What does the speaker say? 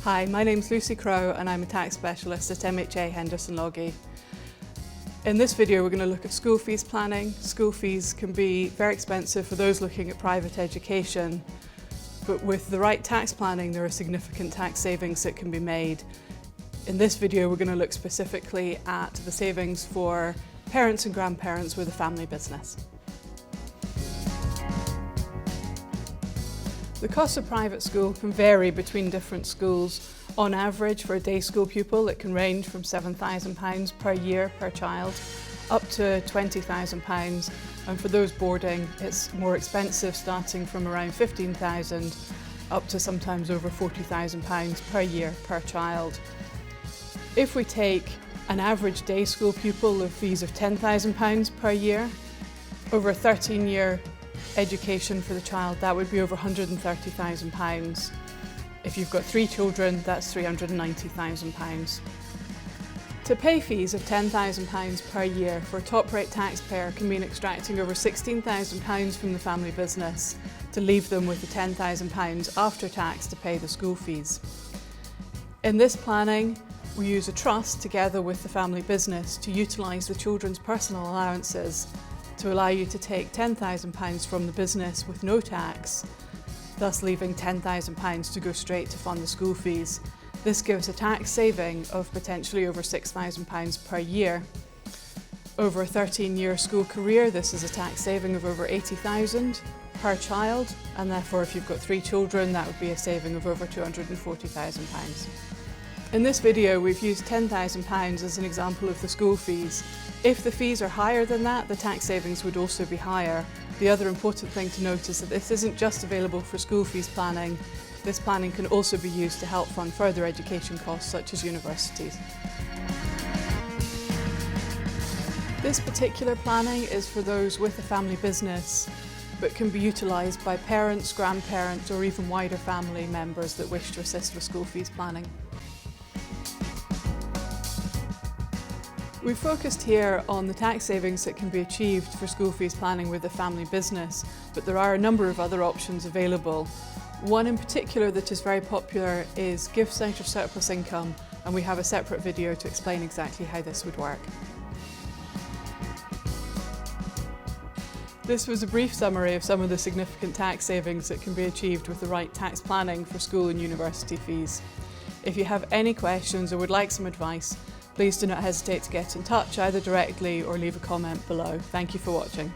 Hi, my name's Lucy Crow and I'm a tax specialist at MHA Henderson Loggie. In this video we're going to look at school fees planning. School fees can be very expensive for those looking at private education, but with the right tax planning there are significant tax savings that can be made. In this video we're going to look specifically at the savings for parents and grandparents with a family business. The cost of private school can vary between different schools. On average, for a day school pupil, it can range from £7,000 per year per child up to £20,000, and for those boarding, it's more expensive, starting from around £15,000 up to sometimes over £40,000 per year per child. If we take an average day school pupil of fees of £10,000 per year, over a 13-year education for the child, that would be over £130,000. If you've got 3 children, that's £390,000. To pay fees of £10,000 per year for a top-rate taxpayer can mean extracting over £16,000 from the family business to leave them with the £10,000 after tax to pay the school fees. In this planning, we use a trust together with the family business to utilise the children's personal allowances to allow you to take £10,000 from the business with no tax, thus leaving £10,000 to go straight to fund the school fees. This gives a tax saving of potentially over £6,000 per year. Over a 13-year school career, this is a tax saving of over £80,000 per child, and therefore if you've got 3 children, that would be a saving of over £240,000. In this video, we've used £10,000 as an example of the school fees. If the fees are higher than that, the tax savings would also be higher. The other important thing to note is that this isn't just available for school fees planning. This planning can also be used to help fund further education costs such as universities. This particular planning is for those with a family business, but can be utilised by parents, grandparents or even wider family members that wish to assist with school fees planning. We've focused here on the tax savings that can be achieved for school fees planning with a family business, but there are a number of other options available. One in particular that is very popular is gifts out of surplus income, and we have a separate video to explain exactly how this would work. This was a brief summary of some of the significant tax savings that can be achieved with the right tax planning for school and university fees. If you have any questions or would like some advice, please do not hesitate to get in touch either directly or leave a comment below. Thank you for watching.